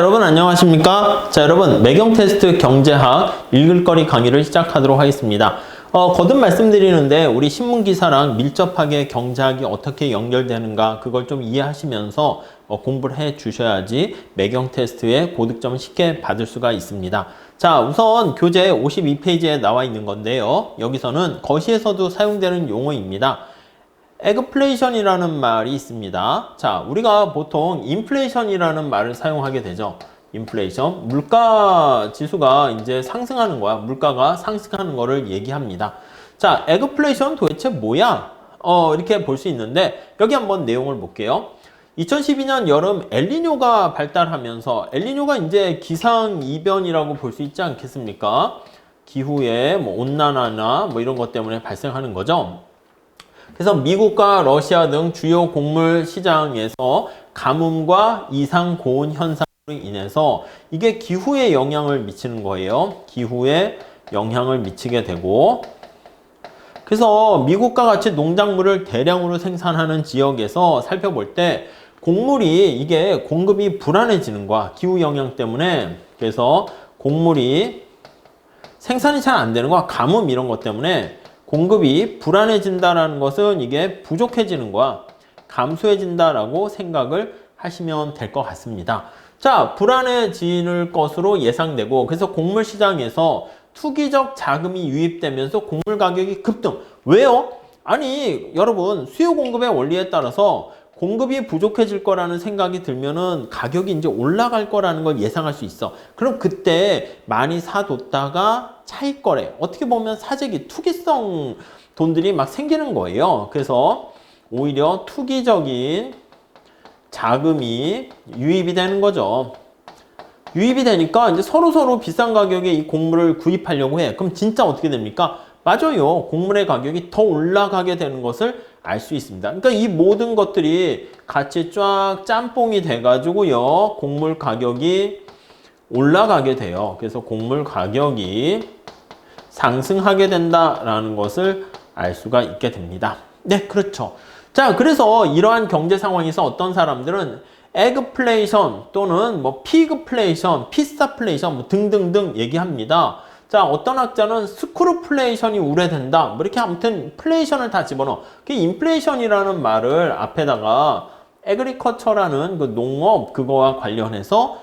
여러분 안녕하십니까? 자, 여러분 매경 테스트 경제학 읽을거리 강의를 시작하도록 하겠습니다. 거듭 말씀드리는데 우리 신문 기사랑 밀접하게 경제학이 어떻게 연결되는가 그걸 좀 이해하시면서 공부를 해 주셔야지 매경 테스트의 고득점을 쉽게 받을 수가 있습니다. 자, 우선 교재 52페이지에 나와 있는 건데요. 여기서는 거시에서도 사용되는 용어입니다. 에그플레이션이라는 말이 있습니다. 자, 우리가 보통 인플레이션이라는 말을 사용하게 되죠. 인플레이션, 물가 지수가 이제 상승하는 거야. 물가가 상승하는 거를 얘기합니다. 자, 에그플레이션 도대체 뭐야? 이렇게 볼 수 있는데 여기 한번 내용을 볼게요. 2012년 여름 엘니뇨가 발달하면서 엘니뇨가 이제 기상이변이라고 볼 수 있지 않겠습니까? 기후의 온난화나 이런 것 때문에 발생하는 거죠. 그래서 미국과 러시아 등 주요 곡물 시장에서 가뭄과 이상 고온 현상으로 인해서 이게 기후에 영향을 미치는 거예요. 기후에 영향을 미치게 되고, 그래서 미국과 같이 농작물을 대량으로 생산하는 지역에서 살펴볼 때 곡물이 이게 공급이 불안해지는 거야. 기후 영향 때문에. 그래서 곡물이 생산이 잘 안 되는 거야. 가뭄 이런 것 때문에 공급이 불안해진다는 것은 이게 부족해지는 거야. 감소해진다라고 생각을 하시면 될 것 같습니다. 자, 불안해질 것으로 예상되고, 그래서 곡물 시장에서 투기적 자금이 유입되면서 곡물 가격이 급등. 왜요? 아니, 여러분, 수요 공급의 원리에 따라서 공급이 부족해질 거라는 생각이 들면은 가격이 이제 올라갈 거라는 걸 예상할 수 있어. 그럼 그때 많이 사뒀다가 차익 거래. 어떻게 보면 사재기, 투기성 돈들이 막 생기는 거예요. 그래서 오히려 투기적인 자금이 유입이 되는 거죠. 유입이 되니까 이제 서로 비싼 가격에 이 곡물을 구입하려고 해. 그럼 진짜 어떻게 됩니까? 맞아요. 곡물의 가격이 더 올라가게 되는 것을 알 수 있습니다. 그러니까 이 모든 것들이 같이 쫙 짬뽕이 돼가지고요. 곡물 가격이 올라가게 돼요. 그래서 곡물 가격이 상승하게 된다라는 것을 알 수가 있게 됩니다. 네, 그렇죠. 자, 그래서 이러한 경제 상황에서 어떤 사람들은 에그플레이션 또는 피그플레이션, 피스타플레이션 등등등 얘기합니다. 자, 어떤 학자는 스크루플레이션이 우려된다. 이렇게 아무튼 플레이션을 다 집어넣어. 그 인플레이션이라는 말을 앞에다가 에그리커처라는 그 농업 그거와 관련해서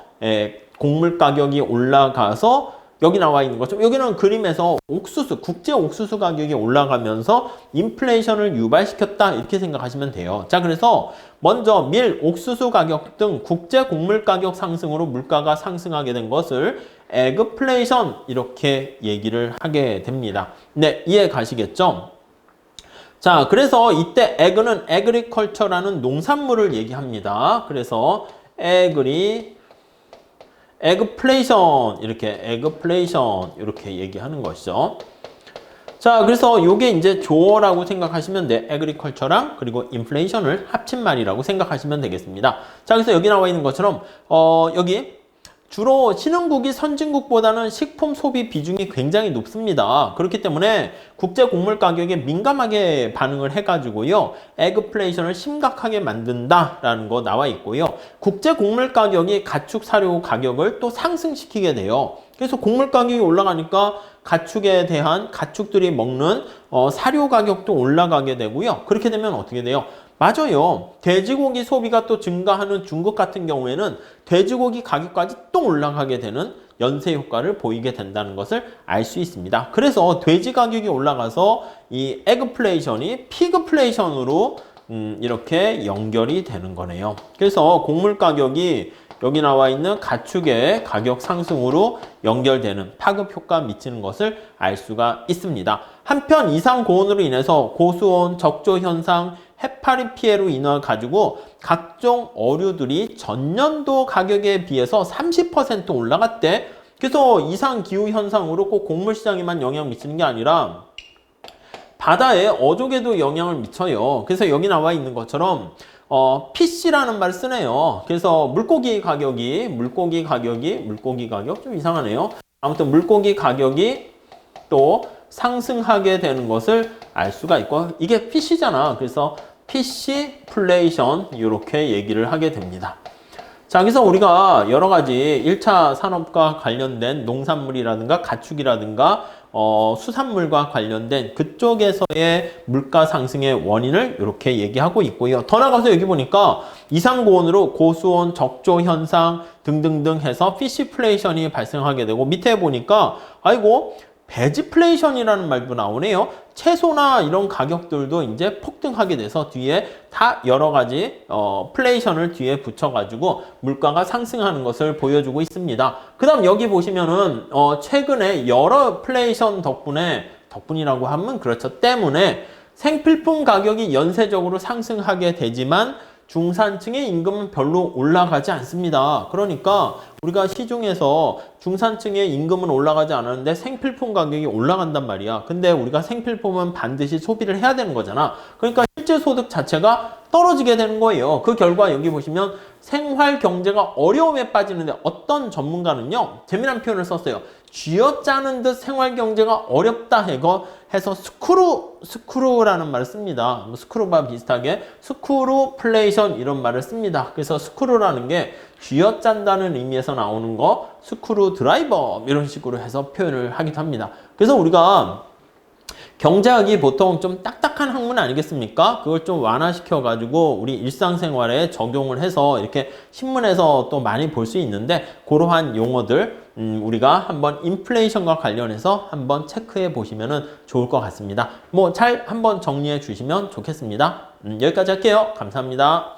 곡물 가격이 올라가서 여기 나와 있는 것처럼 여기는 그림에서 옥수수, 국제 옥수수 가격이 올라가면서 인플레이션을 유발시켰다 이렇게 생각하시면 돼요. 자, 그래서 먼저 밀, 옥수수 가격 등 국제 곡물 가격 상승으로 물가가 상승하게 된 것을 에그플레이션 이렇게 얘기를 하게 됩니다. 네, 이해 가시겠죠? 자, 그래서 이때 에그는 에그리컬처라는 농산물을 얘기합니다. 그래서 에그플레이션 이렇게 얘기하는 것이죠. 자, 그래서 요게 이제 조어라고 생각하시면 돼. 에그리컬처랑 그리고 인플레이션을 합친 말이라고 생각하시면 되겠습니다. 자, 그래서 여기 나와 있는 것처럼 여기 주로 신흥국이 선진국보다는 식품 소비 비중이 굉장히 높습니다. 그렇기 때문에 국제 곡물 가격에 민감하게 반응을 해가지고요. 에그플레이션을 심각하게 만든다라는 거 나와 있고요. 국제 곡물 가격이 가축 사료 가격을 또 상승시키게 돼요. 그래서 곡물 가격이 올라가니까 가축에 대한 가축들이 먹는 사료 가격도 올라가게 되고요. 그렇게 되면 어떻게 돼요? 맞아요. 돼지고기 소비가 또 증가하는 중국 같은 경우에는 돼지고기 가격까지 또 올라가게 되는 연쇄 효과를 보이게 된다는 것을 알 수 있습니다. 그래서 돼지 가격이 올라가서 이 에그플레이션이 피그플레이션으로 이렇게 연결이 되는 거네요. 그래서 곡물 가격이 여기 나와 있는 가축의 가격 상승으로 연결되는 파급 효과 미치는 것을 알 수가 있습니다. 한편 이상 고온으로 인해서 고수온, 적조 현상, 해파리 피해로 인해 가지고 각종 어류들이 전년도 가격에 비해서 30% 올라갔대. 그래서 이상 기후 현상으로 꼭 곡물 시장에만 영향을 미치는 게 아니라 바다에 어족에도 영향을 미쳐요. 그래서 여기 나와 있는 것처럼 피시라는 말을 쓰네요. 그래서 물고기 가격 좀 이상하네요. 아무튼 물고기 가격이 또 상승하게 되는 것을 알 수가 있고, 이게 피시잖아. 그래서 피시플레이션 이렇게 얘기를 하게 됩니다. 자, 그래서 우리가 여러 가지 1차 산업과 관련된 농산물이라든가 가축이라든가 수산물과 관련된 그쪽에서의 물가 상승의 원인을 이렇게 얘기하고 있고요. 더 나가서 여기 보니까 이상고온으로 고수온 적조 현상 등등등 해서 피시플레이션이 발생하게 되고, 밑에 보니까 아이고 배지플레이션이라는 말도 나오네요. 채소나 이런 가격들도 이제 폭등하게 돼서 뒤에 다 여러 가지 플레이션을 뒤에 붙여가지고 물가가 상승하는 것을 보여주고 있습니다. 그 다음 여기 보시면은 최근에 여러 플레이션 덕분이라고 하면 그렇죠. 때문에 생필품 가격이 연쇄적으로 상승하게 되지만 중산층의 임금은 별로 올라가지 않습니다. 그러니까 우리가 시중에서 중산층의 임금은 올라가지 않았는데 생필품 가격이 올라간단 말이야. 근데 우리가 생필품은 반드시 소비를 해야 되는 거잖아. 그러니까 실제 소득 자체가 떨어지게 되는 거예요. 그 결과 여기 보시면 생활 경제가 어려움에 빠지는데, 어떤 전문가는요 재미난 표현을 썼어요. 쥐어짜는 듯 생활 경제가 어렵다 해서 스크루라는 말을 씁니다. 스크루와 비슷하게 스크루플레이션 이런 말을 씁니다. 그래서 스크루라는 게 쥐어짠다는 의미에서 나오는 거, 스크루 드라이버 이런 식으로 해서 표현을 하기도 합니다. 그래서 우리가 경제학이 보통 좀 딱딱한 학문 아니겠습니까? 그걸 좀 완화시켜가지고 우리 일상생활에 적용을 해서 이렇게 신문에서 또 많이 볼 수 있는데, 그러한 용어들 우리가 한번 인플레이션과 관련해서 한번 체크해 보시면 좋을 것 같습니다. 잘 한번 정리해 주시면 좋겠습니다. 여기까지 할게요. 감사합니다.